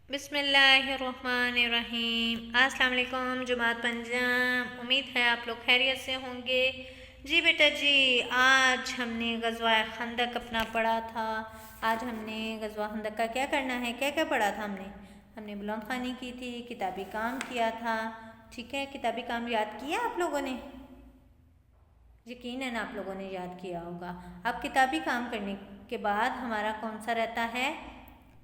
بسم اللہ الرحمن الرحیم۔ السلام علیکم جماعت پنجاب، امید ہے آپ لوگ خیریت سے ہوں گے۔ جی بیٹا جی، آج ہم نے غزوہ خندق اپنا پڑھا تھا۔ آج ہم نے غزوہ خندق کا کیا کرنا ہے، کیا کیا پڑھا تھا ہم نے بلند خوانی کی تھی، کتابی کام کیا تھا۔ ٹھیک ہے، کتابی کام یاد کیا آپ لوگوں نے؟ یقیناً آپ لوگوں نے یاد کیا ہوگا۔ اب کتابی کام کرنے کے بعد ہمارا کون سا رہتا ہے؟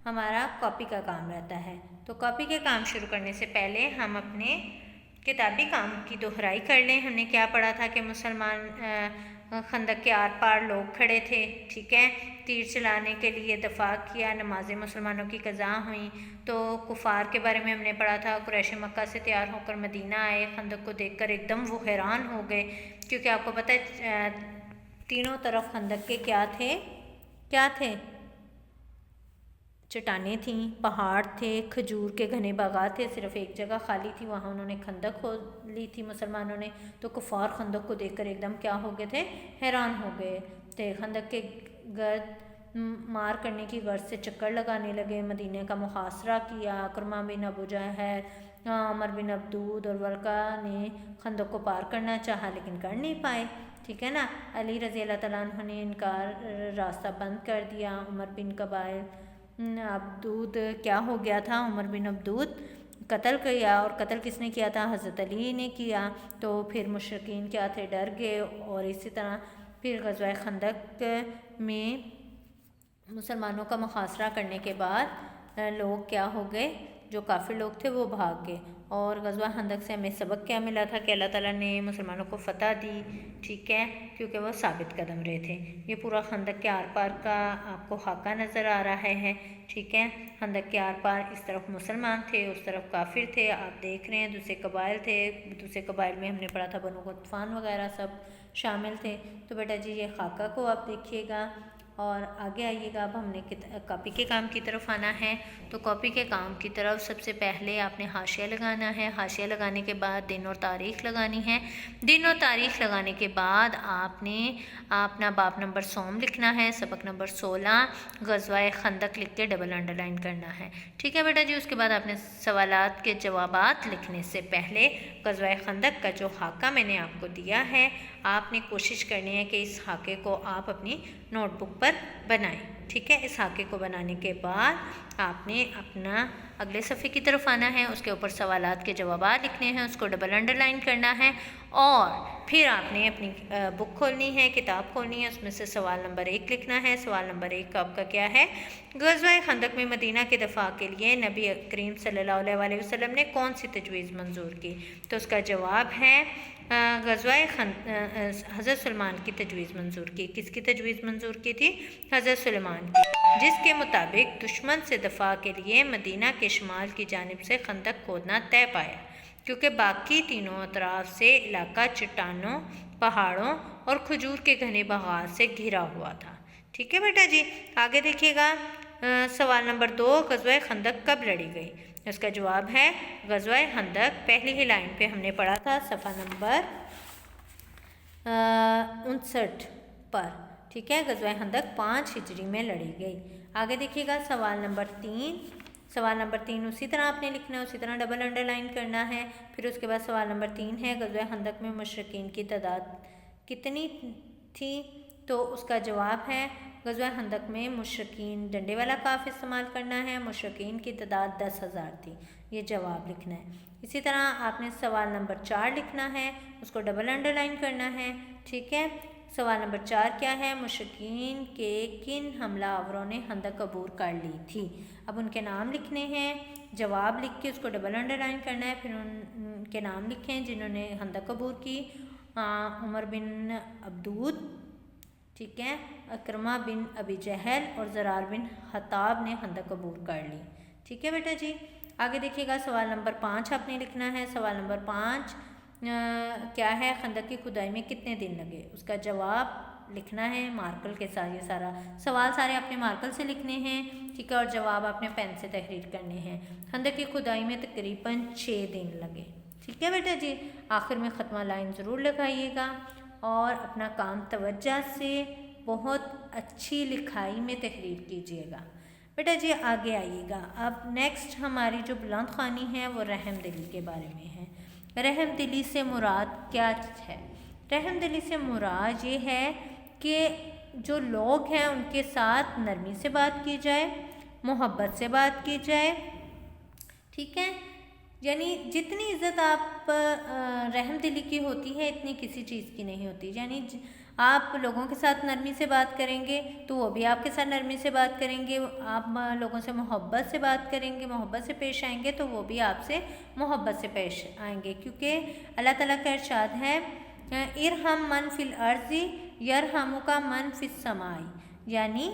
ہمارا کاپی کا کام رہتا ہے۔ تو کاپی کے کام شروع کرنے سے پہلے ہم اپنے کتابی کام کی دہرائی کر لیں۔ ہم نے کیا پڑھا تھا کہ مسلمان خندق کے آر پار لوگ کھڑے تھے، ٹھیک ہے، تیر چلانے کے لیے دفاع کیا، نمازیں مسلمانوں کی قضا ہوئیں۔ تو کفار کے بارے میں ہم نے پڑھا تھا، قریش مکہ سے تیار ہو کر مدینہ آئے، خندق کو دیکھ کر ایک دم وہ حیران ہو گئے، کیونکہ آپ کو پتہ ہے تینوں طرف خندق کے کیا تھے؟ چٹانیں تھیں، پہاڑ تھے، کھجور کے گھنے باغات تھے، صرف ایک جگہ خالی تھی، وہاں انہوں نے خندق کھود لی تھی مسلمانوں نے۔ تو کفار خندق کو دیکھ کر ایک دم کیا ہو گئے تھے؟ حیران ہو گئے تھے۔ خندق کے گرد مار کرنے کی غرض سے چکر لگانے لگے، مدینہ کا محاصرہ کیا۔ اکرمہ بن ابو جہل، عمر بن عبدود اور ورقہ نے خندق کو پار کرنا چاہا لیکن کر نہیں پائے، ٹھیک ہے نا۔ علی رضی اللہ تعالیٰ عنہ نے راستہ بند کر دیا۔ عمر بن عبدود کیا ہو گیا تھا؟ عمر بن عبدود قتل کیا، اور قتل کس نے کیا تھا؟ حضرت علی نے کیا۔ تو پھر مشرکین کیا تھے؟ ڈر گئے، اور اسی طرح پھر غزوہ خندق میں مسلمانوں کا محاصرہ کرنے کے بعد لوگ کیا ہو گئے؟ جو کافر لوگ تھے وہ بھاگ گئے۔ اور غزوہ خندق سے ہمیں سبق کیا ملا تھا کہ اللہ تعالیٰ نے مسلمانوں کو فتح دی، ٹھیک ہے، کیونکہ وہ ثابت قدم رہے تھے۔ یہ پورا خندق کے آر پار کا آپ کو خاکہ نظر آ رہا ہے، ٹھیک ہے۔ خندق کے آر پار اس طرف مسلمان تھے، اس طرف کافر تھے، آپ دیکھ رہے ہیں، دوسرے قبائل تھے، دوسرے قبائل میں ہم نے پڑھا تھا بنو غطفان وغیرہ سب شامل تھے۔ تو بیٹا جی یہ خاکہ کو آپ دیکھیے گا اور آگے آئیے گا۔ اب ہم نے کاپی کے کام کی طرف آنا ہے۔ تو کاپی کے کام کی طرف سب سے پہلے آپ نے حاشیہ لگانا ہے۔ حاشیہ لگانے کے بعد دن اور تاریخ لگانی ہے۔ دن اور تاریخ لگانے کے بعد آپ نے اپنا باب نمبر سوم لکھنا ہے، سبق نمبر 16 غزوہ خندق لکھ کے ڈبل انڈر لائن کرنا ہے، ٹھیک ہے بیٹا جی۔ اس کے بعد آپ نے سوالات کے جوابات لکھنے سے پہلے غزوہ خندق کا جو خاکہ میں نے آپ کو دیا ہے، آپ نے کوشش کرنی ہے کہ اس خاکے کو آپ اپنی نوٹ بک پر بنائیں، ٹھیک ہے۔ اس خاکے کو بنانے کے بعد آپ نے اپنا اگلے صفحے کی طرف آنا ہے، اس کے اوپر سوالات کے جوابات لکھنے ہیں، اس کو ڈبل انڈر لائن کرنا ہے، اور پھر آپ نے اپنی بک کھولنی ہے، کتاب کھولنی ہے، اس میں سے سوال نمبر 1 لکھنا ہے۔ سوال نمبر 1 آپ کا کیا ہے؟ غزوہ خندق میں مدینہ کے دفاع کے لیے نبی کریم صلی اللہ علیہ وسلم نے کون سی تجویز منظور کی؟ تو اس کا جواب ہے غزوہ حضرت سلیمان کی تجویز منظور کی۔ کس کی تجویز منظور کی تھی؟ حضرت سلیمان کی، جس کے مطابق دشمن سے دفاع کے لیے مدینہ کے شمال کی جانب سے خندق کھودنا طے پایا، کیونکہ باقی تینوں اطراف سے علاقہ چٹانوں، پہاڑوں اور کھجور کے گھنے باغات سے گھرا ہوا تھا، ٹھیک ہے بیٹا جی۔ آگے دیکھیے گا، سوال نمبر 2 غزوہ خندق کب لڑی گئی؟ اس کا جواب ہے غزوہ خندق پہلی ہی لائن پہ ہم نے پڑھا تھا صفحہ نمبر 59 پر، ٹھیک ہے۔ غزوہ خندق 5 ہجری میں لڑی گئی۔ آگے دیکھیے گا سوال نمبر 3۔ سوال نمبر 3 اسی طرح آپ نے لکھنا ہے، اسی طرح ڈبل انڈر لائن کرنا ہے۔ پھر اس کے بعد سوال نمبر 3 ہے غزوہ خندق میں مشرکین کی تعداد کتنی تھی؟ تو اس کا جواب ہے غزوہ خندق میں مشرکین، ڈنڈے والا کاف استعمال کرنا ہے، مشرکین کی تعداد 10,000 تھی، یہ جواب لکھنا ہے۔ اسی طرح آپ نے سوال نمبر 4 لکھنا ہے، اس کو ڈبل انڈر لائن کرنا ہے، ٹھیک ہے۔ سوال نمبر 4 کیا ہے؟ مشرکین کے کن حملہ آوروں نے خندق عبور کر لی تھی؟ اب ان کے نام لکھنے ہیں، جواب لکھ کے اس کو ڈبل انڈر لائن کرنا ہے، پھر ان کے نام لکھیں جنہوں نے خندق عبور کی۔ عمر بن عبدود، ٹھیک ہے، اکرمہ بن ابی جہل اور زرار بن خطاب نے خندق عبور کر لی، ٹھیک ہے بیٹا جی۔ آگے دیکھیے گا سوال نمبر 5 آپ نے لکھنا ہے۔ سوال نمبر 5 کیا ہے؟ خندق کی کھدائی میں کتنے دن لگے؟ اس کا جواب لکھنا ہے مارکل کے ساتھ۔ یہ سارا سوال سارے اپنے مارکل سے لکھنے ہیں، ٹھیک ہے، اور جواب اپنے پین سے تحریر کرنے ہیں۔ خندق کی کھدائی میں تقریباً 6 دن لگے، ٹھیک ہے بیٹا جی۔ آخر میں ختمہ لائن ضرور لگائیے گا اور اپنا کام توجہ سے بہت اچھی لکھائی میں تحریر کیجیے گا بیٹا جی آگے آئیے گا. اب نیکسٹ ہماری جو بلند خوانی ہے وہ رحم دلی کے بارے میں ہے. رحم دلی سے مراد کیا ہے؟ رحم دلی سے مراد یہ ہے کہ جو لوگ ہیں ان کے ساتھ نرمی سے بات کی جائے، محبت سے بات کی جائے. ٹھیک ہے، یعنی جتنی عزت آپ رحم دلی کی ہوتی ہے اتنی کسی چیز کی نہیں ہوتی. یعنی آپ لوگوں کے ساتھ نرمی سے بات کریں گے تو وہ بھی آپ کے ساتھ نرمی سے بات کریں گے. آپ لوگوں سے محبت سے بات کریں گے، محبت سے پیش آئیں گے تو وہ بھی آپ سے محبت سے پیش آئیں گے. کیونکہ اللہ تعالیٰ کا ارشاد ہے ارحم من فی الارض یرحمک من فی السماء، یعنی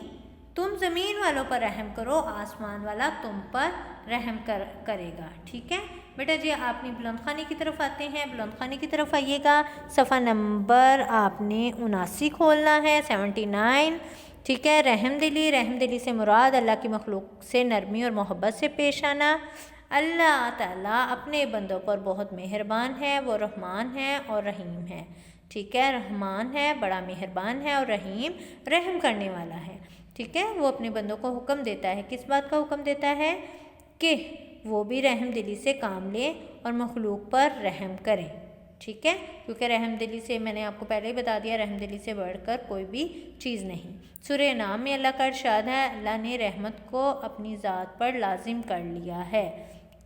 تم زمین والوں پر رحم کرو، آسمان والا تم پر رحم کرے گا. ٹھیک ہے بیٹا جی، آپ نے بلند خوانی کی طرف آتے ہیں. بلند خوانی کی طرف آئیے گا. صفحہ نمبر آپ نے 79 کھولنا ہے، 79. ٹھیک ہے، رحم دلی. رحم دلی سے مراد اللہ کی مخلوق سے نرمی اور محبت سے پیش آنا. اللہ تعالیٰ اپنے بندوں پر بہت مہربان ہے، وہ رحمان ہے اور رحیم ہے. ٹھیک ہے، رحمان ہے، بڑا مہربان ہے، اور رحیم رحم کرنے والا ہے. ٹھیک ہے، وہ اپنے بندوں کو حکم دیتا ہے. کس بات کا حکم دیتا ہے؟ کہ وہ بھی رحم دلی سے کام لیں اور مخلوق پر رحم کریں. ٹھیک ہے، کیونکہ رحم دلی سے میں نے آپ کو پہلے ہی بتا دیا رحم دلی سے بڑھ کر کوئی بھی چیز نہیں. سورہ انعام میں اللہ کا ارشاد ہے اللہ نے رحمت کو اپنی ذات پر لازم کر لیا ہے.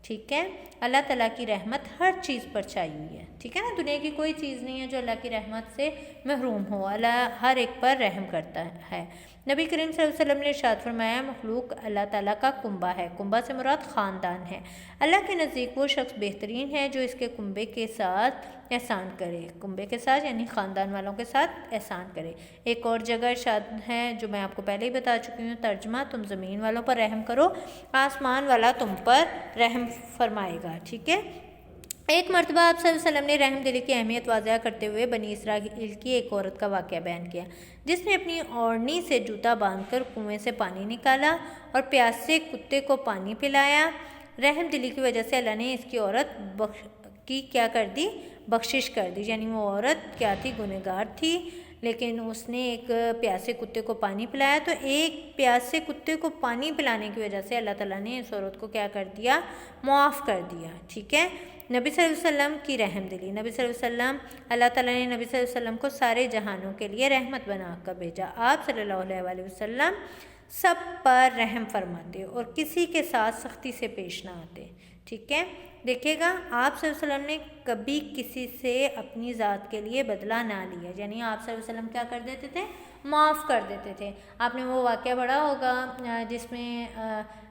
ٹھیک ہے، اللہ تعالیٰ کی رحمت ہر چیز پر چھائی ہوئی ہے. ٹھیک ہے نا، دنیا کی کوئی چیز نہیں ہے جو اللہ کی رحمت سے محروم ہو. اللہ ہر ایک پر رحم کرتا ہے. نبی کریم صلی اللہ علیہ وسلم نے ارشاد فرمایا مخلوق اللہ تعالیٰ کا کنبہ ہے. کنبہ سے مراد خاندان ہے. اللہ کے نزدیک وہ شخص بہترین ہے جو اس کے کنبے کے ساتھ احسان کرے. کنبے کے ساتھ یعنی خاندان والوں کے ساتھ احسان کرے. ایک اور جگہ ارشاد ہے جو میں آپ کو پہلے ہی بتا چکی ہوں، ترجمہ تم زمین والوں پر رحم کرو، آسمان والا تم پر رحم فرمائے گا. ٹھیک ہے، ایک مرتبہ آپ صلی اللہ علیہ وسلم نے رحم دلی کی اہمیت واضح کرتے ہوئے بنی اسرائیل کی ایک عورت کا واقعہ بیان کیا جس نے اپنی اوڑھنی سے جوتا باندھ کر کنویں سے پانی نکالا اور پیاسے کتے کو پانی پلایا. رحم دلی کی وجہ سے اللہ نے اس کی عورت کی کیا کر دی؟ بخشش کر دی. یعنی وہ عورت کیا تھی؟ گنہگار تھی، لیکن اس نے ایک پیاسے کتے کو پانی پلایا تو ایک پیاسے کتے کو پانی پلانے کی وجہ سے اللہ تعالیٰ نے اس عورت کو کیا کر دیا؟ معاف کر دیا. ٹھیک ہے، نبی صلی اللہ علیہ وسلم کی رحم دلی. نبی صلی اللہ علیہ وسلم، اللہ تعالیٰ نے نبی صلی اللہ علیہ وسلم کو سارے جہانوں کے لیے رحمت بنا کر بھیجا. آپ صلی اللہ علیہ وسلم سب پر رحم فرماتے اور کسی کے ساتھ سختی سے پیش نہ آتے. ٹھیک ہے، دیکھیے گا آپ صلی اللہ علیہ وسلم نے کبھی کسی سے اپنی ذات کے لیے بدلہ نہ لیا. یعنی آپ صلی اللہ علیہ وسلم کیا کر دیتے تھے؟ معاف کر دیتے تھے. آپ نے وہ واقعہ پڑھا ہوگا جس میں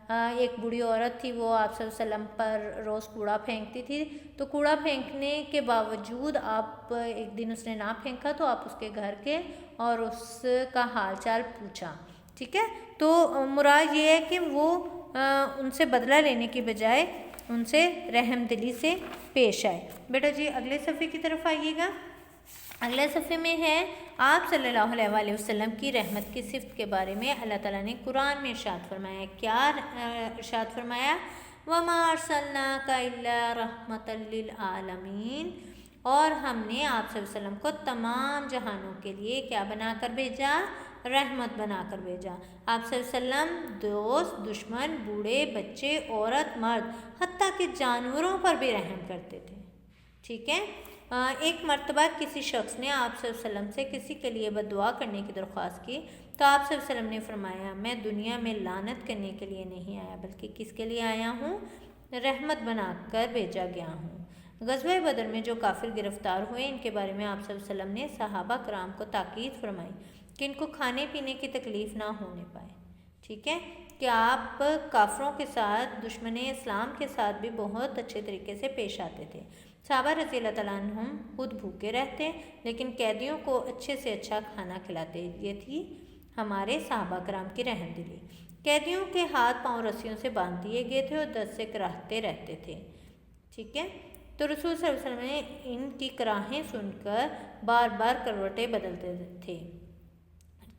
ایک بوڑھی عورت تھی، وہ آپ صلی اللہ علیہ وسلم پر روز کوڑا پھینکتی تھی. تو کوڑا پھینکنے کے باوجود آپ ایک دن اس نے نہ پھینکا تو آپ اس کے گھر کے اور اس کا حال چال پوچھا. ٹھیک ہے، تو مراد یہ ہے کہ وہ ان سے بدلہ لینے کی بجائے ان سے رحم دلی سے پیش آئے. بیٹا جی اگلے صفحے کی طرف آئیے گا. اگلے صفحے میں ہے آپ صلی اللہ علیہ وسلم کی رحمت کی صفت کے بارے میں اللہ تعالیٰ نے قرآن میں ارشاد فرمایا. کیا ارشاد فرمایا؟ وَمَا أَرْسَلْنَاكَ إِلَّا رَحْمَةً لِّلْعَالَمِينَ، اور ہم نے آپ صلی اللہ علیہ وسلم کو تمام جہانوں کے لیے کیا بنا کر بھیجا؟ رحمت بنا کر بھیجا. آپ صلی اللہ علیہ وسلم دوست، دشمن، بوڑھے، بچے، عورت، مرد، حتیٰ کہ جانوروں پر بھی رحم کرتے تھے. ٹھیک ہے، ایک مرتبہ کسی شخص نے آپ صلی اللہ علیہ وسلم سے کسی کے لیے بد دعا کرنے کی درخواست کی تو آپ صلی اللہ علیہ وسلم نے فرمایا میں دنیا میں لعنت کرنے کے لیے نہیں آیا بلکہ کس کے لیے آیا ہوں؟ رحمت بنا کر بھیجا گیا ہوں. غزوہ بدر میں جو کافر گرفتار ہوئے ان کے بارے میں آپ صلی اللہ علیہ وسلم نے صحابہ کرام کو تاکید فرمائی کہ ان کو کھانے پینے کی تکلیف نہ ہونے پائے. ٹھیک ہے، کہ آپ کافروں کے ساتھ، دشمن اسلام کے ساتھ بھی بہت اچھے طریقے سے پیش آتے تھے. صحابہ رضی اللہ تعالیٰ عنہم خود بھوکے رہتے لیکن قیدیوں کو اچھے سے اچھا کھانا کھلاتے. یہ تھی ہمارے صحابہ کرام کی رحم دلی. قیدیوں کے ہاتھ پاؤں رسیوں سے باندھ دیے گئے تھے اور درد سے کراہتے رہتے تھے. ٹھیک ہے، تو رسول صلی اللہ علیہ وسلم نے ان کی کراہیں سن کر بار بار کروٹیں بدلتے تھے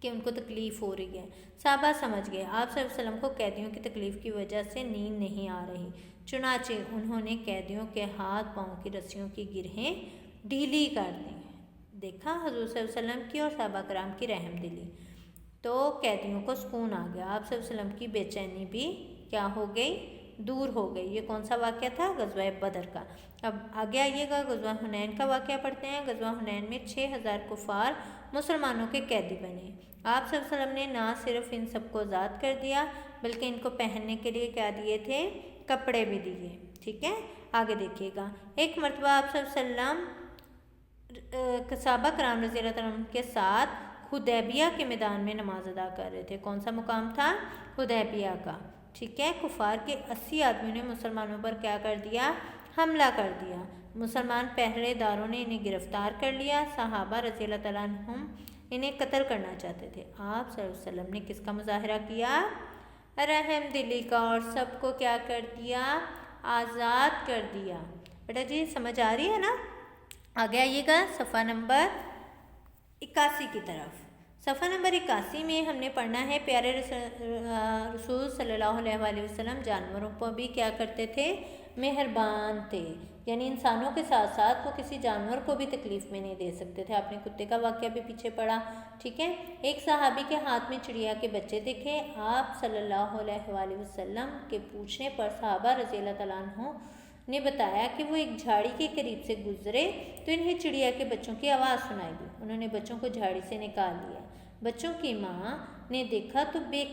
کہ ان کو تکلیف ہو رہی ہے. صحابہ سمجھ گئے آپ صلی اللہ علیہ وسلم کو قیدیوں کی تکلیف کی وجہ سے نیند نہیں آ رہی. چنانچہ انہوں نے قیدیوں کے ہاتھ پاؤں کی رسیوں کی گرہیں ڈھیلی کر دیں. دیکھا حضور صلی اللہ علیہ وسلم کی اور صحابہ کرام کی رحم دلی. تو قیدیوں کو سکون آ گیا، آپ صلی اللہ علیہ وسلم کی بے چینی بھی کیا ہو گئی، دور ہو گئی۔ یہ کون سا واقعہ تھا؟ غزوہ بدر کا۔ اب آگے آئیے گا، غزوہ حنین کا واقعہ پڑھتے ہیں۔ غزوہ حنین میں 6000 کفار مسلمانوں کے قیدی بنے۔ آپ صلی اللہ علیہ وسلم نے نہ صرف ان سب کو آزاد کر دیا بلکہ ان کو پہننے کے لیے کیا دیے تھے؟ کپڑے بھی دیے، ٹھیک ہے۔ آگے دیکھیے گا، ایک مرتبہ آپ صلی اللہ علیہ وسلم صحابہ کرام رضی اللہ عنہ کے ساتھ حدیبیہ کے میدان میں نماز ادا کر رہے تھے۔ کون سا مقام تھا؟ حدیبیہ کا، ٹھیک ہے۔ کفار کے 80 آدمیوں نے مسلمانوں پر کیا کر دیا؟ حملہ کر دیا۔ مسلمان پہرے داروں نے انہیں گرفتار کر لیا۔ صحابہ رضی اللہ تعالیٰ عنہم انہیں قتل کرنا چاہتے تھے۔ آپ صلی اللہ علیہ وسلم نے کس کا مظاہرہ کیا؟ رحم دلی کا، اور سب کو کیا کر دیا؟ آزاد کر دیا۔ بیٹا جی سمجھ آ رہی ہے نا؟ آگے آئیے گا صفحہ نمبر 81 کی طرف۔ صفحہ نمبر 81 میں ہم نے پڑھنا ہے، پیارے رسول صلی اللہ علیہ وآلہ وسلم جانوروں پر بھی کیا کرتے تھے؟ مہربان تھے، یعنی انسانوں کے ساتھ ساتھ وہ کسی جانور کو بھی تکلیف میں نہیں دے سکتے تھے۔ آپ نے کتے کا واقعہ بھی پیچھے پڑھا، ٹھیک ہے۔ ایک صحابی کے ہاتھ میں چڑیا کے بچے دیکھے۔ آپ صلی اللہ علیہ وآلہ وسلم کے پوچھنے پر صحابہ رضی اللہ تعالیٰ عنہ نے بتایا کہ وہ ایک جھاڑی کے قریب سے گزرے تو انہیں چڑیا کے بچوں کی آواز سنائی دی۔ انہوں نے بچوں کو جھاڑی سے نکال لیا۔ بچوں کی ماں نے دیکھا تو بے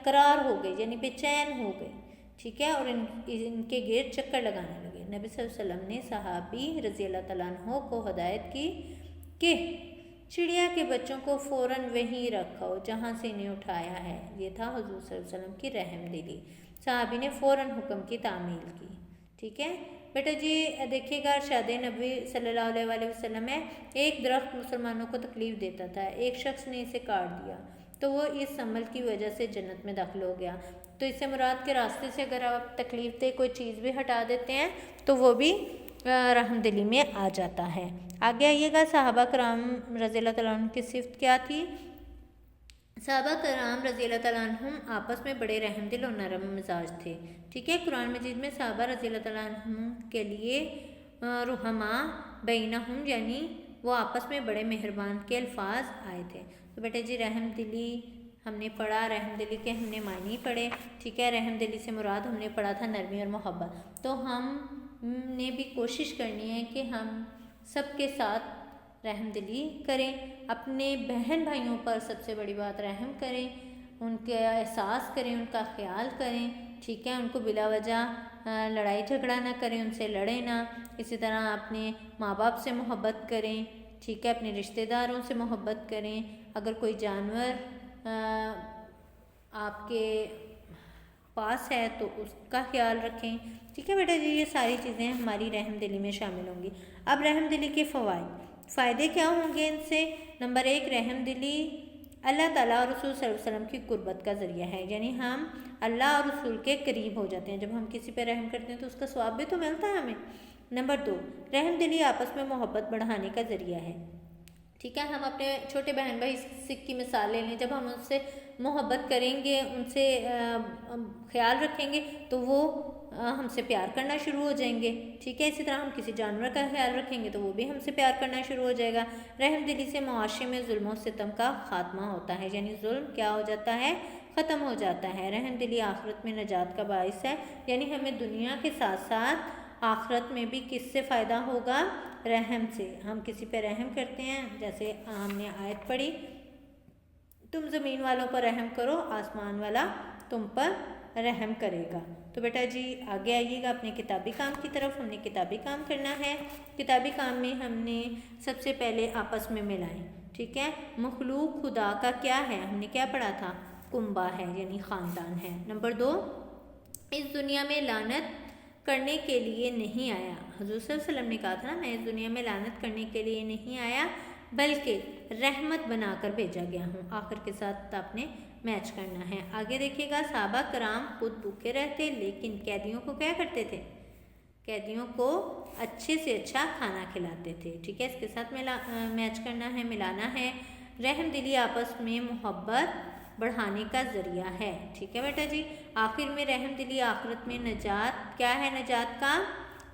قرار ہو گئی، یعنی بے چین ہو گئی، ٹھیک ہے، اور ان کے گرد چکر لگانے لگے۔ نبی صلی اللہ علیہ وسلم نے صحابی رضی اللہ تعالیٰ عنہ کو ہدایت کی کہ چڑیا کے بچوں کو فوراً وہیں رکھو جہاں سے انہیں اٹھایا ہے۔ یہ تھا حضور صلی اللہ علیہ وسلم کی رحم دلی۔ صحابی نے فوراً حکم کی تعمیل کی، ٹھیک ہے۔ بیٹا جی دیکھیے گا، ارشاد نبی صلی اللہ علیہ وآلہ وسلم ہے، ایک درخت مسلمانوں کو تکلیف دیتا تھا، ایک شخص نے اسے کاٹ دیا تو وہ اس عمل کی وجہ سے جنت میں داخل ہو گیا۔ تو اس سے مراد کے راستے سے اگر آپ تکلیف دہ کوئی چیز بھی ہٹا دیتے ہیں تو وہ بھی رحم دلی میں آ جاتا ہے۔ آگے آئیے گا، صحابہ کرام رضی اللہ تعالیٰ عنہ کی صفت کیا تھی؟ صحابہ کرام رضی اللہ تعالیٰ عنہم آپس میں بڑے رحم دل اور نرم مزاج تھے، ٹھیک ہے۔ قرآن مجید میں صحابہ رضی اللہ تعالیٰ عنہم کے لیے رحماء بینہم، یعنی وہ آپس میں بڑے مہربان کے الفاظ آئے تھے۔ تو بیٹا جی رحم دلی ہم نے پڑھا، رحم دلی کے ہم نے معنی پڑھے، ٹھیک ہے۔ رحم دلی سے مراد ہم نے پڑھا تھا نرمی اور محبت۔ تو ہم نے بھی کوشش کرنی ہے کہ ہم سب کے ساتھ رحم دلی کریں، اپنے بہن بھائیوں پر سب سے بڑی بات رحم کریں، ان کا احساس کریں، ان کا خیال کریں، ٹھیک ہے۔ ان کو بلا وجہ لڑائی جھگڑا نہ کریں، ان سے لڑیں نہ۔ اسی طرح اپنے ماں باپ سے محبت کریں، ٹھیک ہے، اپنے رشتہ داروں سے محبت کریں۔ اگر کوئی جانور آپ کے پاس ہے تو اس کا خیال رکھیں، ٹھیک ہے بیٹا جی۔ یہ ساری چیزیں ہماری رحم دلی میں شامل ہوں گی۔ اب رحم دلی کے فائدے کیا ہوں گے ان سے؟ نمبر 1، رحم دلی اللہ تعالیٰ اور رسول صلی اللہ علیہ وسلم کی قربت کا ذریعہ ہے، یعنی ہم اللہ اور رسول کے قریب ہو جاتے ہیں۔ جب ہم کسی پہ رحم کرتے ہیں تو اس کا ثواب بھی تو ملتا ہے ہمیں۔ نمبر 2، رحم دلی آپس میں محبت بڑھانے کا ذریعہ ہے، ٹھیک ہے۔ ہم اپنے چھوٹے بہن بھائی کی مثال لے لیں، جب ہم ان سے محبت کریں گے، ان سے خیال رکھیں گے تو وہ ہم سے پیار کرنا شروع ہو جائیں گے، ٹھیک ہے۔ اسی طرح ہم کسی جانور کا خیال رکھیں گے تو وہ بھی ہم سے پیار کرنا شروع ہو جائے گا۔ رحم دلی سے معاشرے میں ظلم و ستم کا خاتمہ ہوتا ہے، یعنی ظلم کیا ہو جاتا ہے؟ ختم ہو جاتا ہے۔ رحم دلی آخرت میں نجات کا باعث ہے، یعنی ہمیں دنیا کے ساتھ ساتھ آخرت میں بھی کس سے فائدہ ہوگا؟ رحم سے۔ ہم کسی پہ رحم کرتے ہیں، جیسے ہم نے آیت پڑھی، تم زمین والوں پر رحم کرو، آسمان والا تم پر رحم کرے گا۔ تو بیٹا جی آگے آئیے گا اپنے کتابی کام کی طرف۔ ہم نے کتابی کام کرنا ہے۔ کتابی کام میں ہم نے سب سے پہلے آپس میں ملائیں، ٹھیک ہے۔ مخلوق خدا کا کیا ہے؟ ہم نے کیا پڑھا تھا؟ کنبہ ہے، یعنی خاندان ہے۔ نمبر 2، اس دنیا میں لعنت کرنے کے لیے نہیں آیا۔ حضور صلی اللہ علیہ وسلم نے کہا تھا نا، میں اس دنیا میں لعنت کرنے کے لیے نہیں آیا بلکہ رحمت بنا کر بھیجا گیا ہوں۔ آخر کے ساتھ آپ نے میچ کرنا ہے۔ آگے دیکھیے گا، صحابہ کرام خود بھوکے رہتے لیکن قیدیوں کو کیا کرتے تھے؟ قیدیوں کو اچھے سے اچھا کھانا کھلاتے تھے، ٹھیک ہے۔ اس کے ساتھ میچ کرنا ہے، ملانا ہے۔ رحم دلی آپس میں محبت بڑھانے کا ذریعہ ہے، ٹھیک ہے بیٹا جی۔ آخر میں رحم دلی آخرت میں نجات کیا ہے؟ نجات کا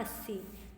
80।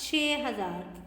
6000।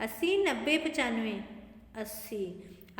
80, 90, 95? 80।